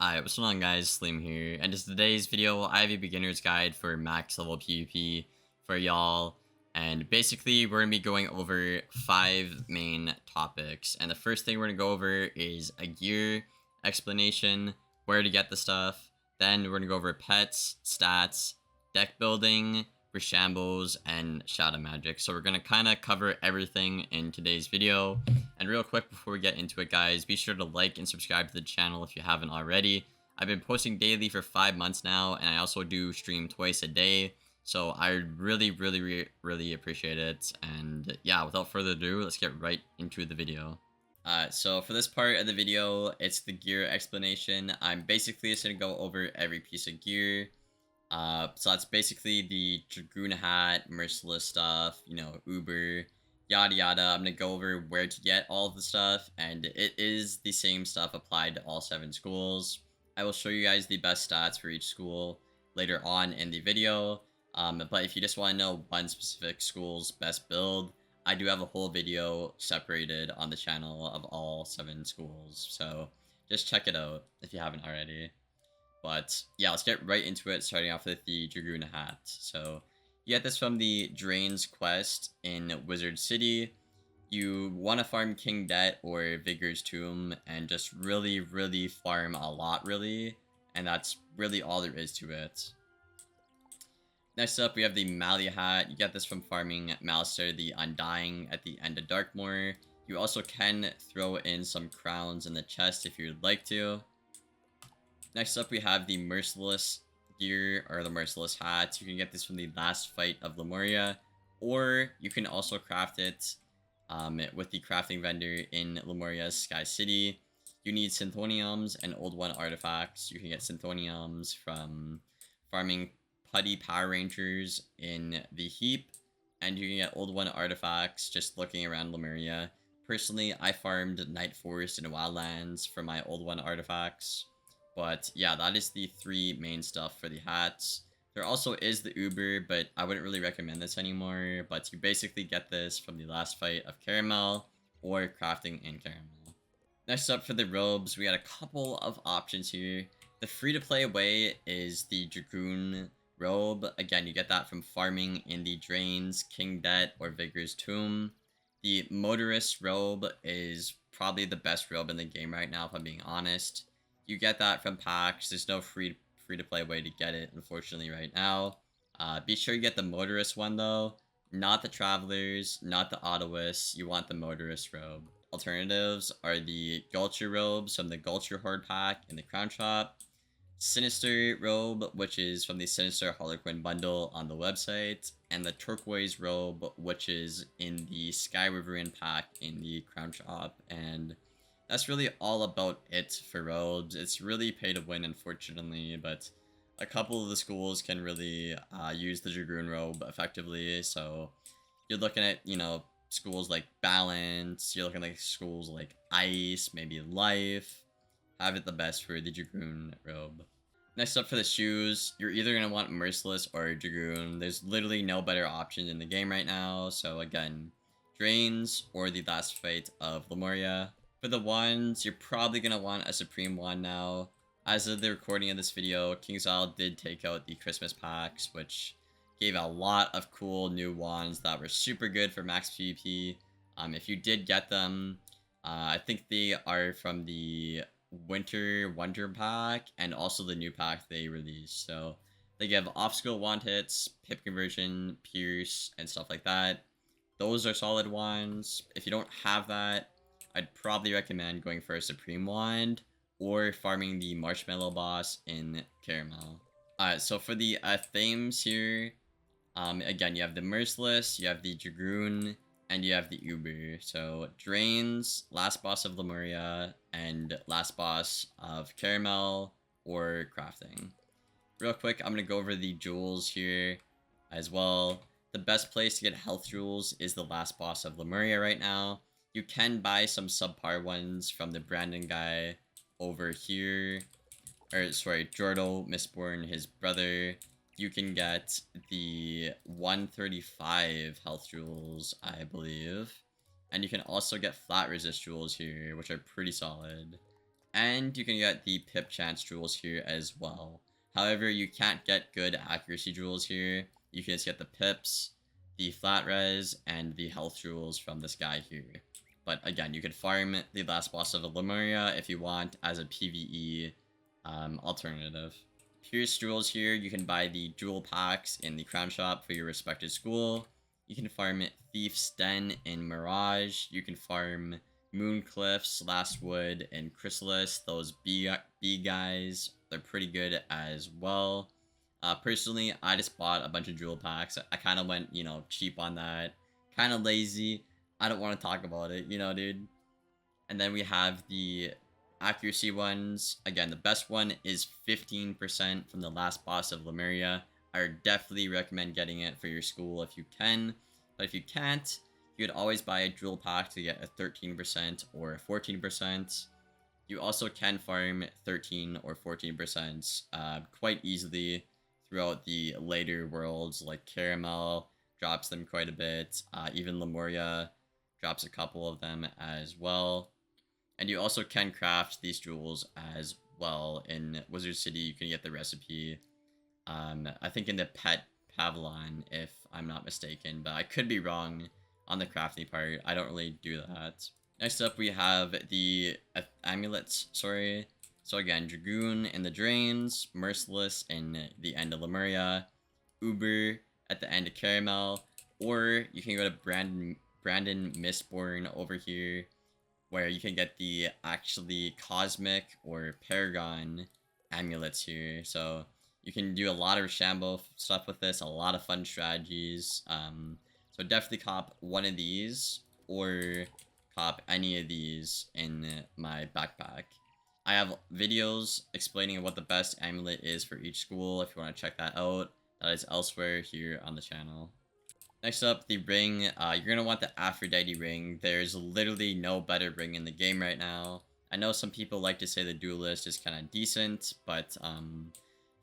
Alright, what's going on guys, Slim here, and just today's video, I have a beginner's guide for max level PvP for y'all, and basically we're going to be going over 5 main topics, and the first thing we're going to go over is a gear explanation, where to get the stuff, then we're going to go over pets, stats, deck building, Rishambles, and shadow magic. So we're going to kind of cover everything in today's video. And real quick before we get into it guys, be sure to like and subscribe to the channel if you haven't already. I've been posting daily for 5 months now, and I also do stream twice a day. So I really appreciate it. And yeah, without further ado, let's get right into the video. So for this part of the video, it's the gear explanation. I'm basically just going to go over every piece of gear. So that's basically the Dragoon hat, Merciless stuff, you know, Uber, yada yada. I'm gonna go over where to get all of the stuff, and it is the same stuff applied to all 7 schools. I will show you guys the best stats for each school later on in the video, but if you just want to know one specific school's best build, I do have a whole video separated on the channel of all 7 schools, so just check it out if you haven't already. But yeah, let's get right into it, starting off with the Dragoon hat. So you get this from the Drains quest in Wizard City. You want to farm King Det or Vigor's Tomb and just really farm a lot, really. And that's really all there is to it. Next up, we have the Malia hat. You get this from farming Malister the Undying at the end of Darkmoor. You also can throw in some crowns in the chest if you'd like to. Next up, we have the Merciless gear, or the Merciless hat. You can get this from the last fight of Lemuria, or you can also craft it with the crafting vendor in Lemuria's Sky City. You need Synthoniums and Old One artifacts. You can get Synthoniums from farming Putty Power Rangers in the Heap, and you can get Old One artifacts just looking around Lemuria. Personally, I farmed Night Forest and Wildlands for my Old One artifacts. But yeah, that is the 3 main stuff for the hats. There also is the Uber, but I wouldn't really recommend this anymore. But you basically get this from the last fight of Caramel or crafting in Caramel. Next up for the robes, we got a couple of options here. The free-to-play way is the Dragoon robe. Again, you get that from farming in the Drains, King Det, or Vigor's Tomb. The Motorist robe is probably the best robe in the game right now, if I'm being honest. You get that from packs. There's no free-to-play way to get it, unfortunately, right now. Be sure you get the Motorist one, though. Not the Travelers, not the Autoists. You want the Motorist robe. Alternatives are the Gulcher robes from the Gulcher Horde pack in the Crown Shop. Sinister robe, which is from the Sinister Harlequin bundle on the website. And the Turquoise robe, which is in the Sky Riverine pack in the Crown Shop. And that's really all about it for robes. It's really pay to win, unfortunately, but a couple of the schools can really use the Dragoon robe effectively. So you're looking at, you know, schools like Balance, you're looking at schools like Ice, maybe Life. Have it the best for the Dragoon robe. Next up for the shoes, you're either going to want Merciless or Dragoon. There's literally no better option in the game right now. So again, Drains or the last fight of Lemuria. For the wands, you're probably going to want a Supreme wand now. As of the recording of this video, KingsIsle did take out the Christmas packs, which gave a lot of cool new wands that were super good for max PvP. If you did get them, I think they are from the Winter Wonder pack and also the new pack they released. So they give off-skill wand hits, pip conversion, pierce, and stuff like that. Those are solid wands. If you don't have that, I'd probably recommend going for a Supreme Wand or farming the Marshmallow boss in Caramel. So for the themes here, again, you have the Merciless, you have the Dragoon, and you have the Uber. So Drains, last boss of Lemuria, and last boss of Caramel or crafting. Real quick, I'm going to go over the jewels here as well. The best place to get health jewels is the last boss of Lemuria right now. You can buy some subpar ones from the Brandon guy over here. Or, sorry, Jordo, Mistborn, his brother. You can get the 135 health jewels, I believe. And you can also get flat resist jewels here, which are pretty solid. And you can get the pip chance jewels here as well. However, you can't get good accuracy jewels here. You can just get the pips, the flat res, and the health jewels from this guy here. But again, you could farm the last boss of Lemuria if you want as a PvE alternative. Pierce jewels here, you can buy the jewel packs in the crown shop for your respective school. You can farm Thief's Den in Mirage. You can farm Mooncliffs, Last Wood, and Chrysalis. Those B guys, they're pretty good as well. Personally, I just bought a bunch of jewel packs. I kind of went, you know, cheap on that. Kind of lazy. I don't want to talk about it, you know, dude. And then we have the accuracy ones. Again, the best one is 15% from the last boss of Lemuria. I would definitely recommend getting it for your school if you can. But if you can't, you could always buy a jewel pack to get a 13% or a 14%. You also can farm 13 or 14% quite easily throughout the later worlds, like Caramel drops them quite a bit. Even Lemuria drops a couple of them as well. And you also can craft these jewels as well. In Wizard City, you can get the recipe. I think in the Pet Pavilion, if I'm not mistaken, but I could be wrong on the crafting part. I don't really do that. Next up, we have the amulets, sorry. So again, Dragoon in the Drains, Merciless in the end of Lemuria, Uber at the end of Caramel, or you can go to Brandon Mistborn over here, where you can get the actually Cosmic or Paragon amulets here. So you can do a lot of Shambo stuff with this, a lot of fun strategies. So definitely cop one of these, or cop any of these in my backpack. I have videos explaining what the best amulet is for each school if you want to check that out. That is elsewhere here on the channel. Next up, the ring. You're going to want the Aphrodite ring. There's literally no better ring in the game right now. I know some people like to say the Duelist is kind of decent, but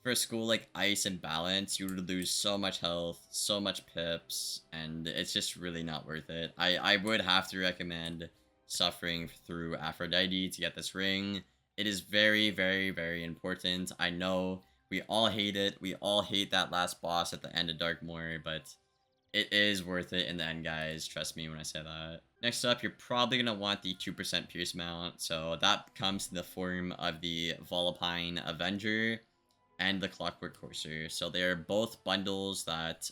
for a school like Ice and Balance, you would lose so much health, so much pips, and it's just really not worth it. I would have to recommend suffering through Aphrodite to get this ring. It is very, very, very important. I know we all hate it. We all hate that last boss at the end of Darkmoor, but it is worth it in the end, guys. Trust me when I say that. Next up, you're probably going to want the 2% Pierce mount. So that comes in the form of the Volapine Avenger and the Clockwork Courser. So they're both bundles that,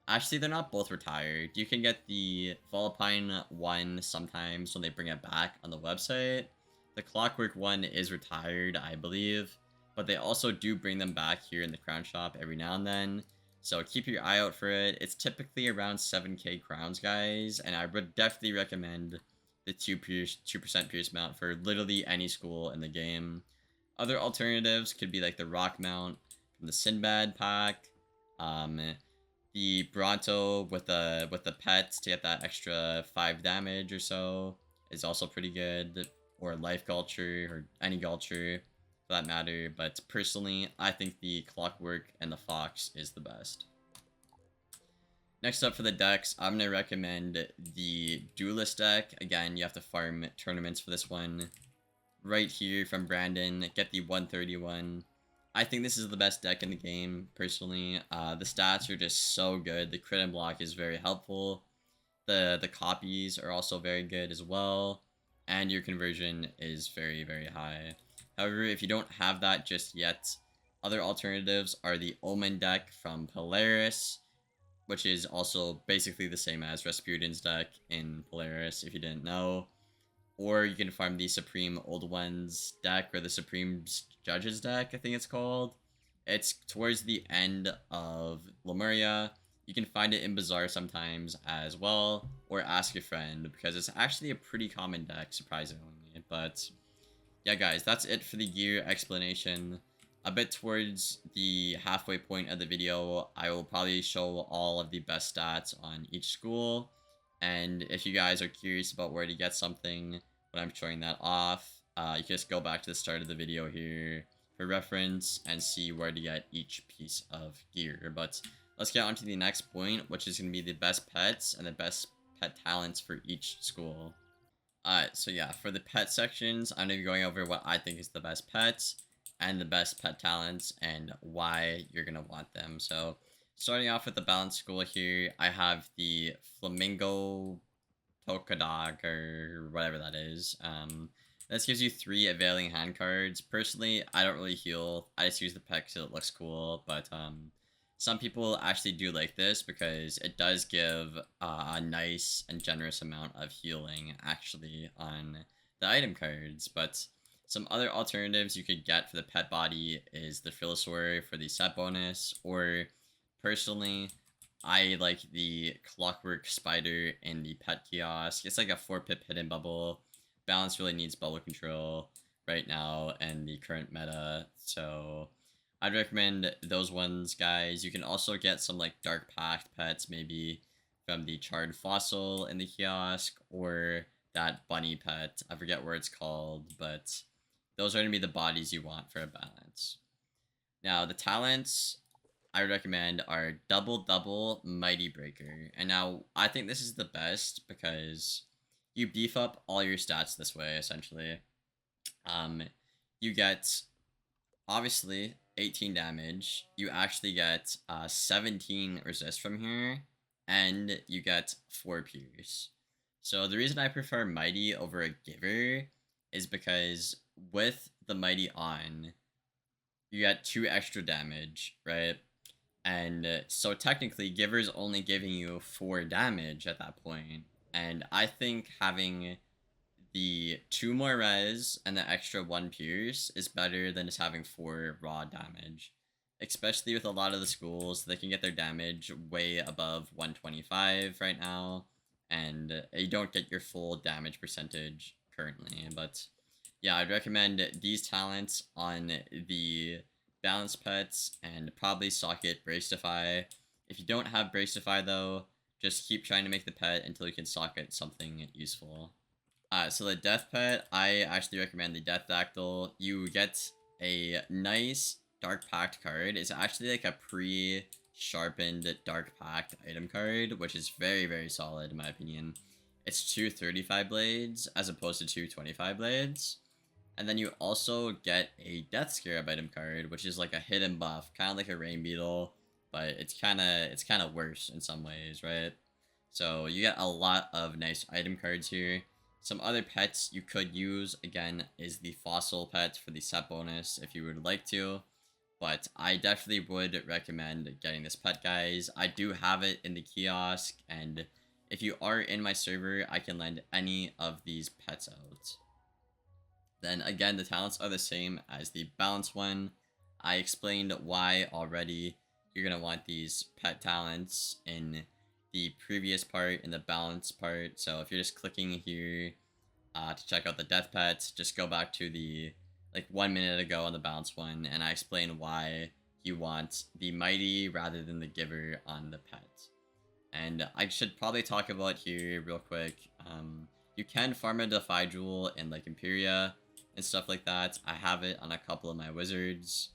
actually, they're not both retired. You can get the Volapine one sometimes when they bring it back on the website. The Clockwork one is retired, I believe. But they also do bring them back here in the Crown Shop every now and then. So keep your eye out for it. It's typically around 7k crowns, guys. And I would definitely recommend the 2% Pierce mount for literally any school in the game. Other alternatives could be like the Rock mount from the Sinbad pack. The Bronto with the pets to get that extra 5 damage or so is also pretty good. Or Life Gulcher, or any Gulcher for that matter, but personally, I think the Clockwork and the Fox is the best. Next up for the decks, I'm going to recommend the Duelist deck. Again, you have to farm tournaments for this one. Right here from Brandon, get the 131. I think this is the best deck in the game, personally. The stats are just so good. The crit and block is very helpful. The copies are also very good as well. And your conversion is very, very high. However, if you don't have that just yet, other alternatives are the Omen deck from Polaris, which is also basically the same as Rasputin's deck in Polaris, if you didn't know. Or you can farm the Supreme Old Ones deck, or the Supreme Judges deck, I think it's called. It's towards the end of Lemuria. You can find it in Bazaar sometimes as well, or ask your friend, because it's actually a pretty common deck, surprisingly. But yeah, guys, that's it for the gear explanation. A bit towards the halfway point of the video, I will probably show all of the best stats on each school. And if you guys are curious about where to get something when I'm showing that off, you can just go back to the start of the video here for reference and see where to get each piece of gear. But let's get on to the next point, which is going to be the best pets and the best pet talents for each school. So yeah, for the pet sections, I'm gonna be going over what I think is the best pets and the best pet talents and why you're gonna want them. So starting off with the balance school here, I have the flamingo polka dog or whatever that is. This gives you 3 availing hand cards. Personally, I don't really heal. I just use the pet because it looks cool, but some people actually do like this because it does give a nice and generous amount of healing actually on the item cards. But some other alternatives you could get for the pet body is the Filosaur for the set bonus, or personally, I like the Clockwork Spider in the pet kiosk. It's like a 4-pip hidden bubble. Balance really needs bubble control right now and the current meta, so I'd recommend those ones, guys. You can also get some like Dark Pact pets, maybe from the Charred Fossil in the kiosk, or that bunny pet. I forget where it's called, but those are going to be the bodies you want for a balance. Now, the talents I would recommend are Double Double Mighty Breaker. And now, I think this is the best because you beef up all your stats this way, essentially. You get, obviously, 18 damage. You actually get 17 resist from here. And you get 4 pierce. So the reason I prefer Mighty over a Giver is because with the Mighty on, you get 2 extra damage, right? And so technically, Giver's only giving you 4 damage at that point. And I think having the 2 more res and the extra 1 pierce is better than just having 4 raw damage. Especially with a lot of the schools, they can get their damage way above 125 right now. And you don't get your full damage percentage currently. But yeah, I'd recommend these talents on the balance pets and probably socket Bracify. If you don't have Bracify though, just keep trying to make the pet until you can socket something useful. So the death pet, I actually recommend the Death Dactyl. You get a nice Dark Pact card. It's actually like a pre-sharpened Dark Pact item card, which is very, very solid in my opinion. It's 2 35 blades as opposed to 2 25 blades. And then you also get a Death Scarab item card, which is like a hidden buff, kind of like a Rain Beetle, but it's kind of worse in some ways, right? So you get a lot of nice item cards here. Some other pets you could use, again, is the Fossil pet for the set bonus if you would like to. But I definitely would recommend getting this pet, guys. I do have it in the kiosk, and if you are in my server, I can lend any of these pets out. Then again, the talents are the same as the balance one. I explained why already. You're going to want these pet talents in the previous part, in the balance part. So if you're just clicking here to check out the death pets, just go back to the like 1 minute ago on the balance one, and I explain why you want the mighty rather than the giver on the pet. And I should probably talk about here real quick. You can farm a Defy Jewel in like Imperia and stuff like that. I have it on a couple of my wizards.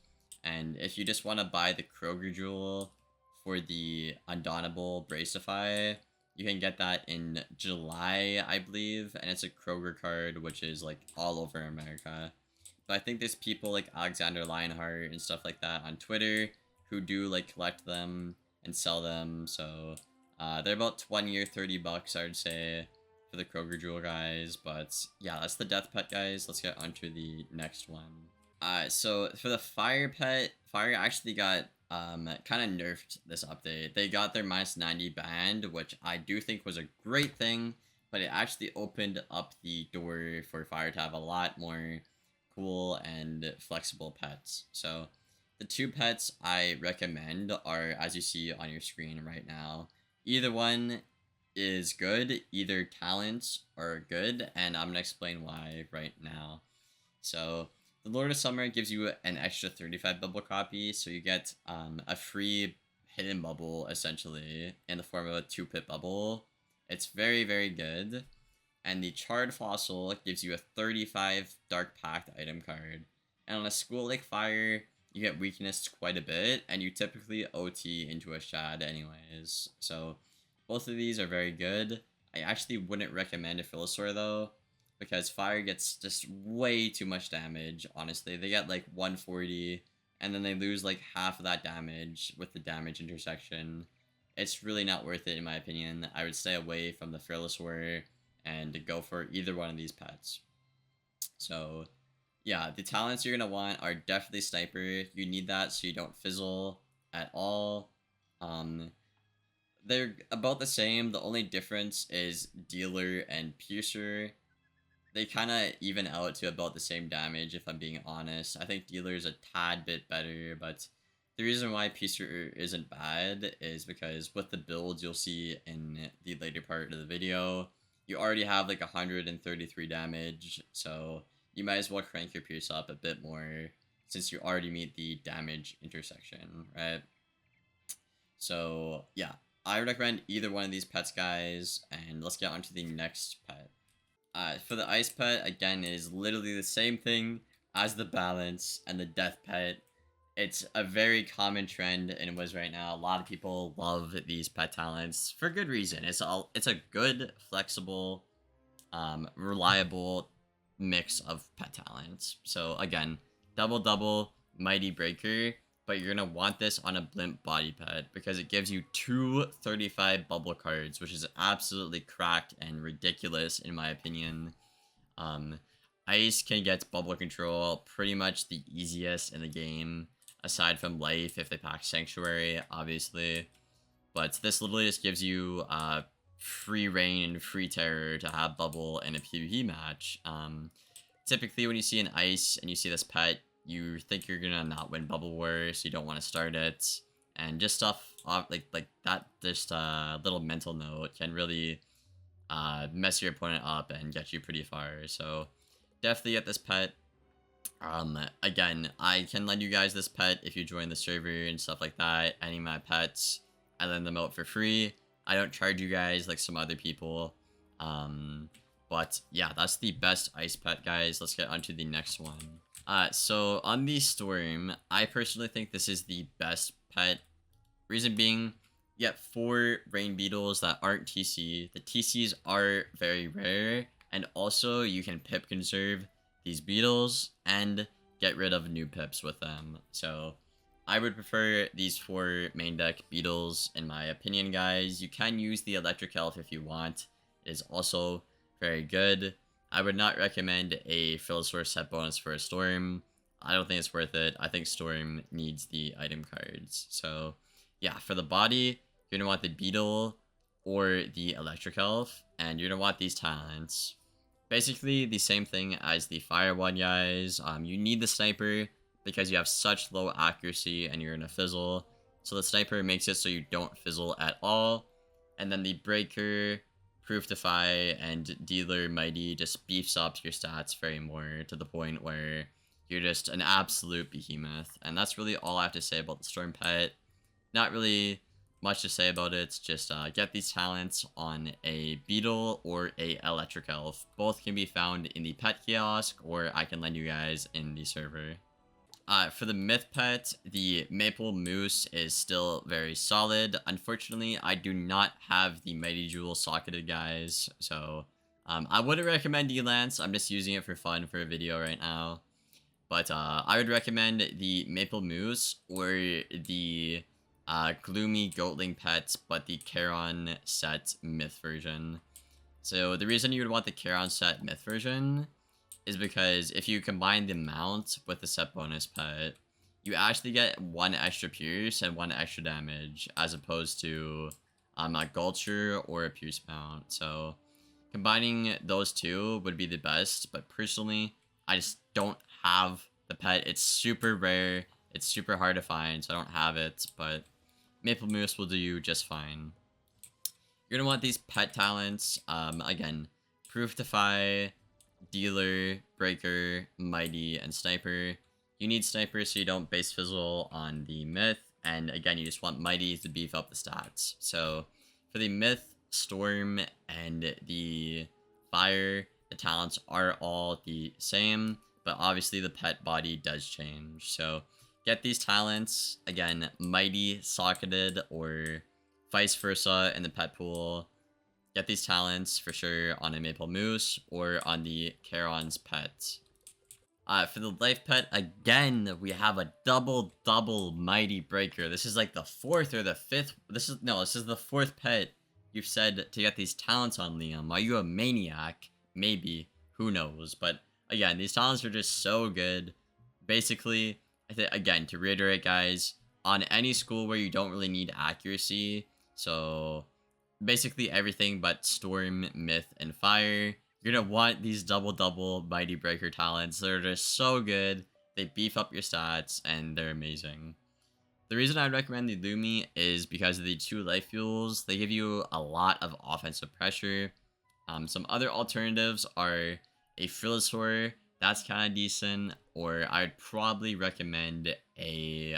And if you just want to buy the Kroger Jewel for the Undauntable Bracify, you can get that in July, I believe. And it's a Kroger card, which is like all over America. But I think there's people like Alexander Lionheart and stuff like that on Twitter who do like collect them and sell them. So they're about 20 or 30 bucks, I would say, for the Kroger Jewel, guys. But yeah, that's the death pet, guys. Let's get onto the next one. So for the fire pet, fire actually got kind of nerfed this update. They got their -90 banned, which I do think was a great thing, but it actually opened up the door for fire to have a lot more cool and flexible pets. So the 2 pets I recommend are, as you see on your screen right now. Either one is good, either talents are good, and I'm gonna explain why right now. So the Lord of Summer gives you an extra 35 bubble copy, so you get a free hidden bubble essentially in the form of a 2-pip bubble. It's very, very good. And the Charred Fossil gives you a 35 Dark Pact item card. And on a school like Fire, you get weakness quite a bit, and you typically OT into a Shad anyways. So both of these are very good. I actually wouldn't recommend a Filosaur though. because fire gets just way too much damage. Honestly, they get like 140, and then they lose like half of that damage with the damage intersection. It's really not worth it in my opinion. I would stay away from the Fearless Warrior and go for either one of these pets. So yeah, the talents you're gonna want are definitely Sniper. You need that so you don't fizzle at all. Um, they're about the same. The only difference is Dealer and Piercer. They kind of even out to about the same damage, if I'm being honest. I think Dealer is a tad bit better, but the reason why Piercer isn't bad is because with the builds you'll see in the later part of the video, you already have like 133 damage, so you might as well crank your Pierce up a bit more since you already meet the damage intersection, right? So yeah, I recommend either one of these pets, guys, and let's get on to the next pet. For the ice pet, again, it is literally the same thing as the balance and the death pet. It's a very common trend in Wiz right now. A lot of people love these pet talents for good reason. It's a good, flexible, reliable mix of pet talents. So again, double, mighty breaker, but you're gonna want this on a blimp body pet because it gives you 235 bubble cards, which is absolutely cracked and ridiculous in my opinion. Ice can get bubble control pretty much the easiest in the game, aside from life if they pack Sanctuary, obviously. But this literally just gives you free reign and free terror to have bubble in a PvP match. Typically when you see an ice and you see this pet, you think you're gonna not win Bubble War, so you don't want to start it, and just stuff like that. Just little mental note can really mess your opponent up and get you pretty far. So definitely get this pet. Again, I can lend you guys this pet if you join the server and stuff like that. Any of my pets, I lend them out for free. I don't charge you guys like some other people. But yeah, that's the best ice pet, guys. Let's get on to the next one. So on the Storm, I personally think this is the best pet. Reason being, you get 4 Rain Beetles that aren't TC. The TCs are very rare, and also you can pip conserve these beetles and get rid of new pips with them. So I would prefer these 4 main deck beetles in my opinion, guys. You can use the Electric Elf if you want. It is also very good. I would not recommend a Philosopher set bonus for a Storm. I don't think it's worth it. I think Storm needs the item cards. So yeah, for the body, you're gonna want the Beetle or the Electric Elf, and you're gonna want these talents. Basically the same thing as the fire one, guys. You need the Sniper because you have such low accuracy and you're gonna fizzle. So the Sniper makes it so you don't fizzle at all. And then the Breaker, Proof Defy, and Dealer Mighty just beefs up your stats very more to the point where you're just an absolute behemoth. And that's really all I have to say about the Storm pet. Not really much to say about it. Just get these talents on a Beetle or a Electric Elf. Both can be found in the pet kiosk, or I can lend you guys in the server. For the Myth pet, the Maple Moose is still very solid. Unfortunately, I do not have the Mighty Jewel socketed, guys. So, I wouldn't recommend D-Lance. I'm just using it for fun for a video right now. But, I would recommend the Maple Moose or the Gloomy Goatling pet, but the Charon set Myth version. So, the reason you would want the Charon set Myth version is because if you combine the mount with the set bonus pet, you actually get 1 extra pierce and 1 extra damage, as opposed to a Gulcher or a pierce mount. So combining those two would be the best, but personally, I just don't have the pet. It's super rare, it's super hard to find, so I don't have it, but Maple Moose will do you just fine. You're gonna want these pet talents, again, Proof Defy, Dealer, Breaker, Mighty, and Sniper. You need Sniper so you don't base fizzle on the Myth, and again, you just want Mighty to beef up the stats. So for the Myth, Storm, and the Fire, the talents are all the same, but obviously the pet body does change. So get these talents, again, Mighty socketed or vice versa in the pet pool. get these talents for sure on a Maple Moose or on the Charon's Pet. For the life pet, again, we have a double Mighty Breaker. This is like the fourth or the fifth. This is the fourth pet you've said to get these talents on, Liam. Are you a maniac? Maybe. Who knows? But again, these talents are just so good. Basically, again, to reiterate, guys, on any school where you don't really need accuracy, so basically everything but Storm, Myth, and Fire, you're gonna want these double Mighty Breaker talents. They're just so good. They beef up your stats, and they're amazing. The reason I'd recommend the Lumi is because of the 2 life fuels. They give you a lot of offensive pressure. Some other alternatives are a Frillasaur. That's kind of decent. Or I'd probably recommend a,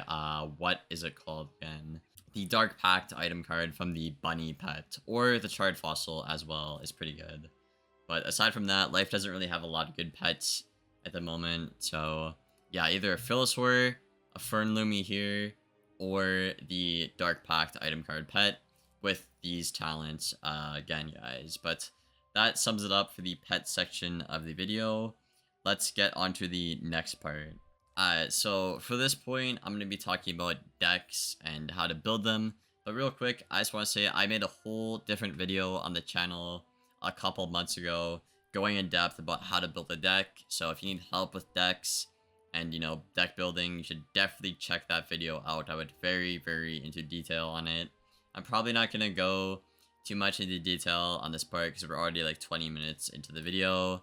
what is it called again? The Dark Pact item card from the Bunny pet. Or the Charred Fossil as well is pretty good. But aside from that, life doesn't really have a lot of good pets at the moment. So yeah, either a Frillasaur, a Fern Lumi here, or the Dark Pact item card pet with these talents again, guys. But that sums it up for the pet section of the video. Let's get on to the next part. So for this point, I'm going to be talking about decks and how to build them. But real quick, I just want to say I made a whole different video on the channel a couple months ago going in depth about how to build a deck. So if you need help with decks and, you know, deck building, you should definitely check that video out. I went very into detail on it. I'm probably not going to go too much into detail on this part because we're already like 20 minutes into the video.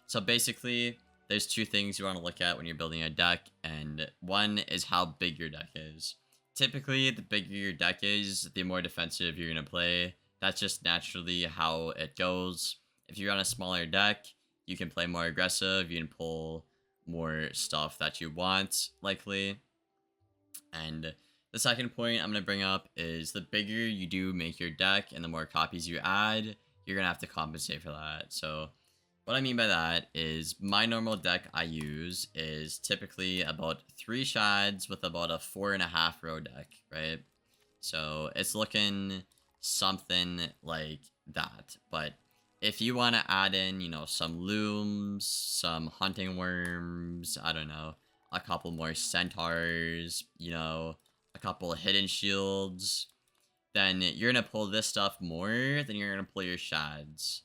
So basically, there's 2 things you want to look at when you're building a deck, and one is how big your deck is. Typically, the bigger your deck is, the more defensive you're going to play. That's just naturally how it goes. If you're on a smaller deck, you can play more aggressive, you can pull more stuff that you want, likely. And the second point I'm going to bring up is the bigger you do make your deck and the more copies you add, you're going to have to compensate for that. So what I mean by that is my normal deck I use is typically about 3 shads with about a 4.5 row deck, right? So it's looking something like that. But if you want to add in, you know, some looms, some hunting worms, I don't know, a couple more centaurs, you know, a couple hidden shields, then you're going to pull this stuff more than you're going to pull your shads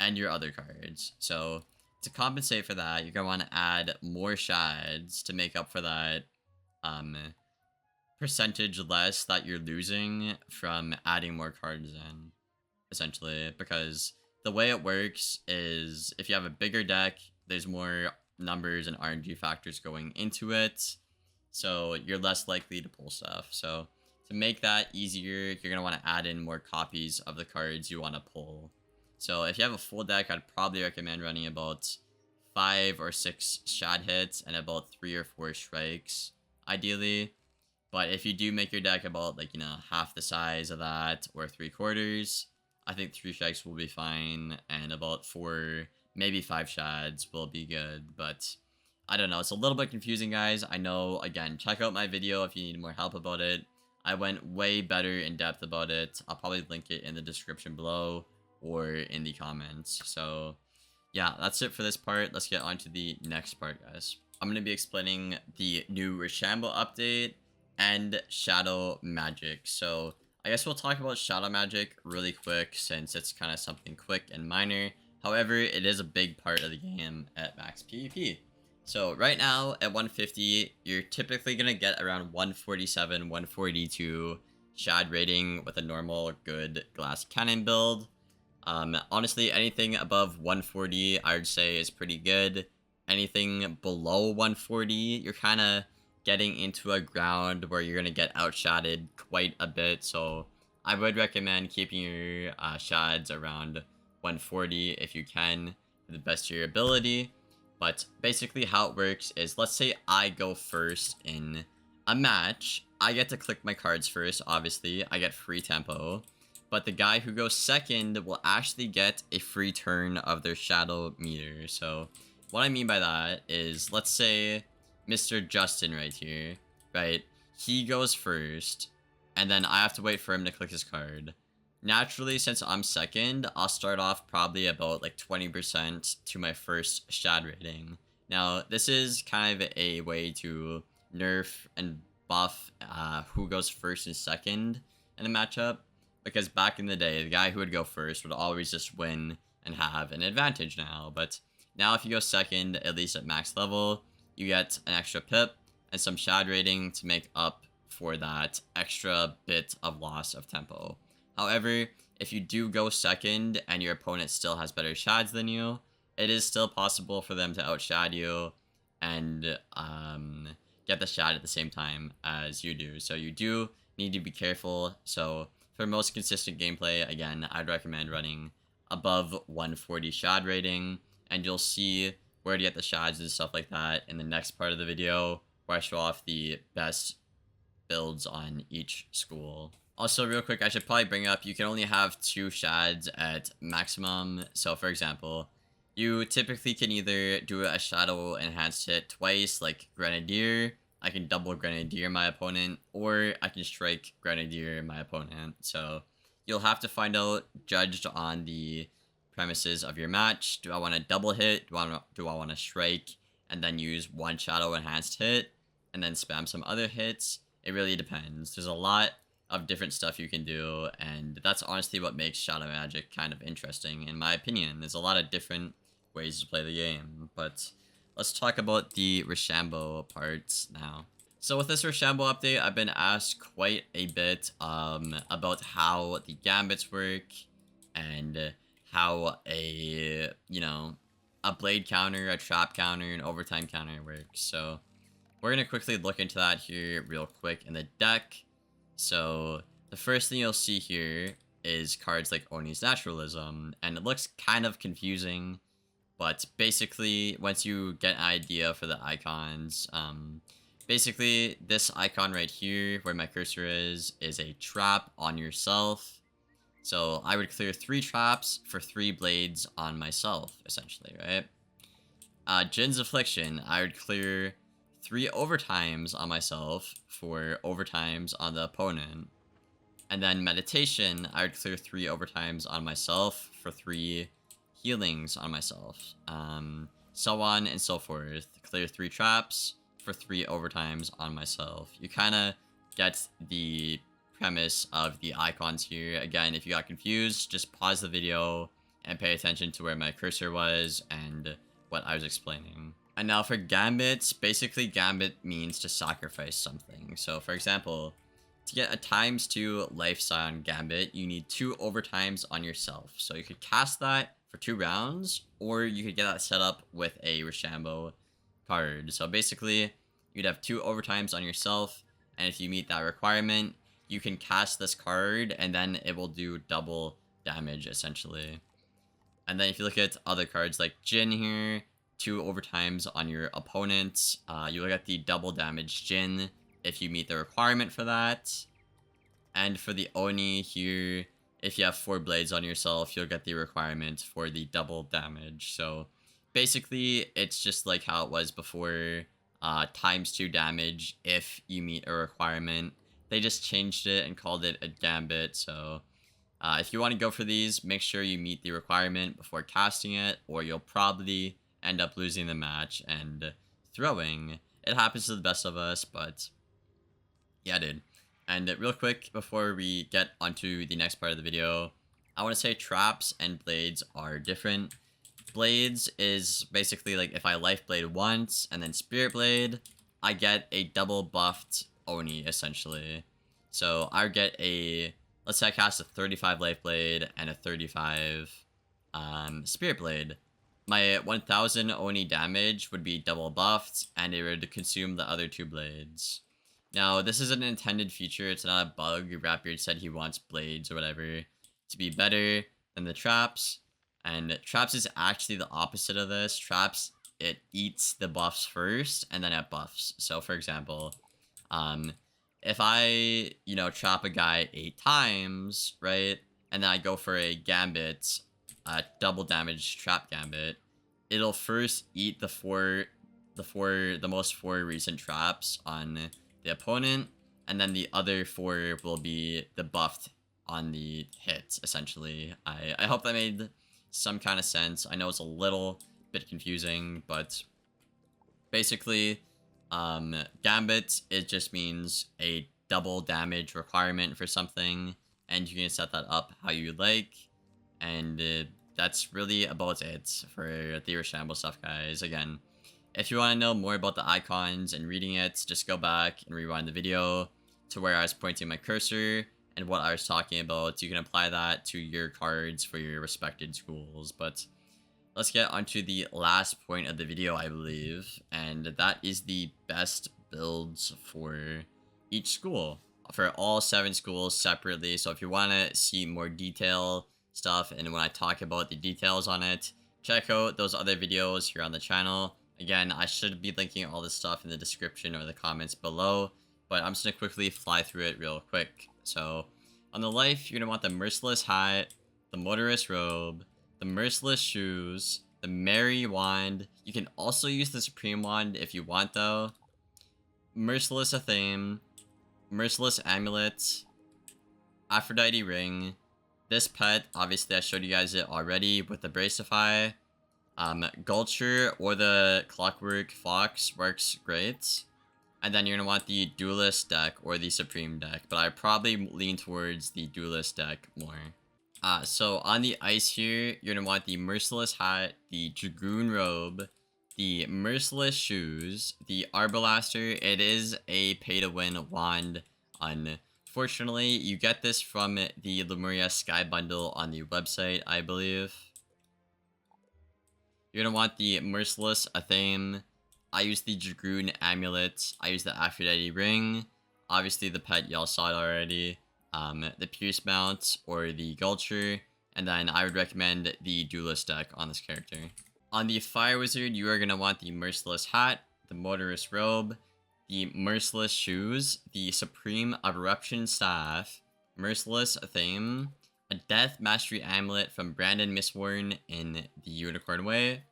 and your other cards. So to compensate for that, you're going to want to add more shads to make up for that percentage less that you're losing from adding more cards in, essentially. Because the way it works is if you have a bigger deck, there's more numbers and RNG factors going into it, so you're less likely to pull stuff. So to make that easier, you're going to want to add in more copies of the cards you want to pull. So if you have a full deck, I'd probably recommend running about 5 or 6 shad hits and about 3 or 4 strikes, ideally. But if you do make your deck about, like, you know, half the size of that or 3/4, I think 3 strikes will be fine, and about 4, maybe 5 shads will be good. But I don't know, it's a little bit confusing, guys. I know, again, check out my video if you need more help about it. I went way better in depth about it. I'll probably link it in the description below or in the comments. So yeah, that's it for this part. Let's get on to the next part, guys. I'm going to be explaining the new Rochambeau update and Shadow Magic. So I guess we'll talk about Shadow Magic really quick since it's kind of something quick and minor. However, it is a big part of the game at max PvP. So right now at 150, you're typically going to get around 147, 142 shad rating with a normal good glass cannon build. Honestly, anything above 140, I would say is pretty good. Anything below 140, you're kind of getting into a ground where you're going to get outshotted quite a bit. So I would recommend keeping your shads around 140 if you can, to the best of your ability. But basically how it works is, let's say I go first in a match. I get to click my cards first, obviously. I get free tempo. But the guy who goes second will actually get a free turn of their shadow meter. So what I mean by that is, let's say Mr. Justin right here, right? He goes first, and then I have to wait for him to click his card. Naturally, since I'm second, I'll start off probably about like 20% to my first shad rating. Now, this is kind of a way to nerf and buff who goes first and second in a matchup. Because back in the day, the guy who would go first would always just win and have an advantage now. But now if you go second, at least at max level, you get an extra pip and some shad rating to make up for that extra bit of loss of tempo. However, if you do go second and your opponent still has better shads than you, it is still possible for them to outshad you and get the shad at the same time as you do. So you do need to be careful. So for most consistent gameplay, again, I'd recommend running above 140 shad rating, and you'll see where to get the shads and stuff like that in the next part of the video, where I show off the best builds on each school. Also, real quick, I should probably bring up, you can only have 2 shads at maximum. So, for example, you typically can either do a shadow enhanced hit twice, like Grenadier. I can double Grenadier my opponent, or I can strike Grenadier my opponent. So, you'll have to find out, judged on the premises of your match. Do I want to double hit? Do I want to strike and then use one shadow enhanced hit and then spam some other hits? It really depends. There's a lot of different stuff you can do, and that's honestly what makes Shadow Magic kind of interesting, in my opinion. There's a lot of different ways to play the game, but let's talk about the Rochambeau parts now. So with this Rochambeau update, I've been asked quite a bit about how the gambits work, and how a blade counter, a trap counter, an overtime counter works. So we're going to quickly look into that here real quick in the deck. So the first thing you'll see here is cards like Oni's Naturalism, and it looks kind of confusing, but basically once you get an idea for the icons, basically this icon right here where my cursor is a trap on yourself. So I would clear 3 traps for 3 blades on myself, essentially, right? Jin's Affliction, I would clear 3 overtimes on myself for overtimes on the opponent. And then Meditation, I would clear 3 overtimes on myself for 3 healings on myself. So on and so forth. Clear 3 traps for 3 overtimes on myself. You kind of get the premise of the icons here. Again, if you got confused, just pause the video and pay attention to where my cursor was and what I was explaining. And now for gambits, basically gambit means to sacrifice something. So for example, to get a ×2 life scion gambit, you need 2 overtimes on yourself. So you could cast that for 2 rounds, or you could get that set up with a Rochambeau card. So basically, you'd have 2 overtimes on yourself, and if you meet that requirement, you can cast this card, and then it will do double damage, essentially. And then if you look at other cards like Jin here, 2 overtimes on your opponent. You will get the double damage Jin if you meet the requirement for that. And for the Oni here, if you have 4 blades on yourself, you'll get the requirement for the double damage. So basically, it's just like how it was before, ×2 damage if you meet a requirement. They just changed it and called it a gambit. So if you want to go for these, make sure you meet the requirement before casting it, or you'll probably end up losing the match and throwing. It happens to the best of us, but yeah, dude. And real quick, before we get onto the next part of the video, I want to say traps and blades are different. Blades is basically like if I life blade once and then spirit blade, I get a double buffed Oni, essentially. So I would get a, let's say I cast a 35 life blade and a 35 spirit blade. My 1000 Oni damage would be double buffed, and it would consume the other 2 blades. Now, this is an intended feature, it's not a bug. Rapbeard said he wants blades or whatever to be better than the traps. And traps is actually the opposite of this. Traps, it eats the buffs first, and then it buffs. So, for example, if I, trap a guy 8 times, right, and then I go for a gambit, double damage trap gambit, it'll first eat the most 4 recent traps on the opponent, and then the other 4 will be the buffed on the hit, essentially. I hope that made some kind of sense. I know it's a little bit confusing, but basically, Gambit, it just means a double damage requirement for something, and you can set that up how you like, and that's really about it for the Shamble stuff, guys. Again, if you want to know more about the icons and reading it, just go back and rewind the video to where I was pointing my cursor and what I was talking about. You can apply that to your cards for your respected schools, but let's get onto the last point of the video, I believe, and that is the best builds for each school, for all 7 schools separately. So if you want to see more detail stuff, and when I talk about the details on it, check out those other videos here on the channel. Again, I should be linking all this stuff in the description or the comments below, but I'm just going to quickly fly through it real quick. So on the life, you're going to want the Merciless Hat, the Motorist Robe, the Merciless Shoes, the Merry Wand. You can also use the Supreme Wand if you want, though. Merciless Athame, Merciless Amulet, Aphrodite Ring. This pet, obviously I showed you guys it already with the Bracify. Gulcher or the Clockwork Fox works great. And then you're going to want the Duelist deck or the Supreme deck, but I probably lean towards the Duelist deck more. So on the ice here, you're going to want the Merciless Hat, the Dragoon Robe, the Merciless Shoes, the Arbalaster. It is a pay-to-win wand. Unfortunately, you get this from the Lemuria Sky Bundle on the website, I believe. You're going to want the Merciless Athame. I use the Dragoon Amulet. I use the Aphrodite Ring. Obviously, the pet, y'all saw it already. The Pierce Mount or the Gulcher. And then I would recommend the Duelist deck on this character. On the Fire Wizard, you are going to want the Merciless Hat, the Motorist Robe, the Merciless Shoes, the Supreme Eruption Staff, Merciless Athame, a Death Mastery Amulet from Brandon Mistborn in the Unicorn Way,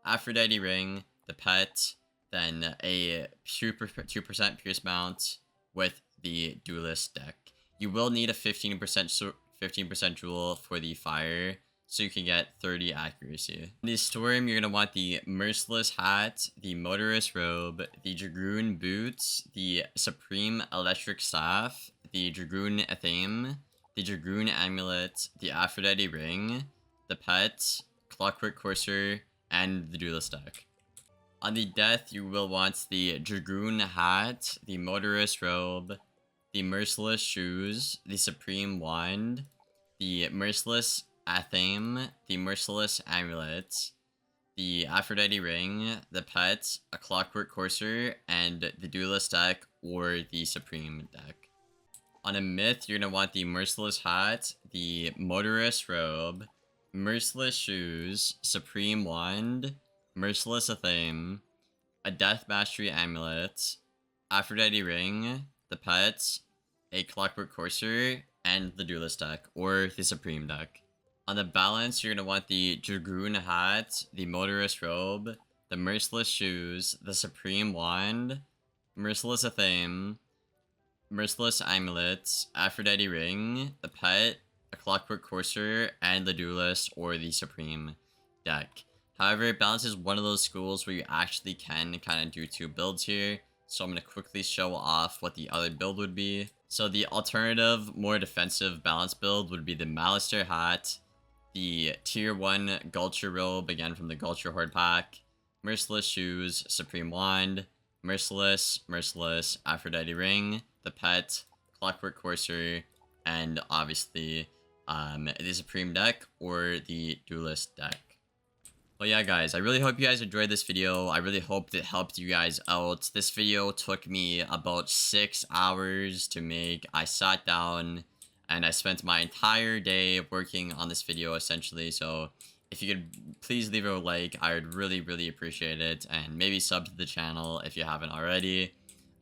Aphrodite Ring, the pet, then a 2% Pierce Mount with the Duelist deck. You will need a 15% Jewel for the Fire, so you can get 30 accuracy. In the Storm, you're going to want the Merciless Hat, the Motorist Robe, the Dragoon Boots, the Supreme Electric Staff, the Dragoon Athame, the Dragoon Amulet, the Aphrodite Ring, the pet, Clockwork Courser, and the Duelist deck. On the Death, you will want the Dragoon Hat, the Motorist Robe, the Merciless Shoes, the Supreme Wand, the Merciless Athame, the Merciless Amulet, the Aphrodite Ring, the pet, a Clockwork Courser, and the Duelist deck or the Supreme deck. On a Myth, you're going to want the Merciless Hat, the Motorist Robe, Merciless Shoes, Supreme Wand, Merciless Athame, a Death Mastery Amulet, Aphrodite Ring, the pet, a Clockwork Courser, and the Duelist deck or the Supreme deck. On the Balance, you're going to want the Dragoon Hat, the Motorist Robe, the Merciless Shoes, the Supreme Wand, Merciless Athame, Merciless Amulet, Aphrodite Ring, the pet, a Clockwork Courser, and the Duelist or the Supreme deck. However, Balance is one of those schools where you actually can kind of do 2 builds here, so I'm going to quickly show off what the other build would be. So the alternative, more defensive Balance build would be the Malister Hat, the Tier 1 Gulcher Robe, again from the Gulcher Horde pack, Merciless Shoes, Supreme Wand, Merciless, Aphrodite Ring, the pet, Clockwork Courser, and obviously the Supreme deck or the Duelist deck. But yeah, guys, I really hope you guys enjoyed this video. I really hope it helped you guys out. This video took me about 6 hours to make. I sat down and I spent my entire day working on this video, essentially. So if you could please leave a like, I would really appreciate it. And maybe sub to the channel if you haven't already.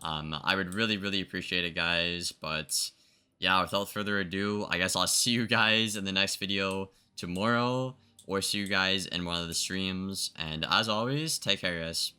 I would really appreciate it, guys. But yeah, without further ado, I guess I'll see you guys in the next video tomorrow, or see you guys in one of the streams. And as always, take care, guys.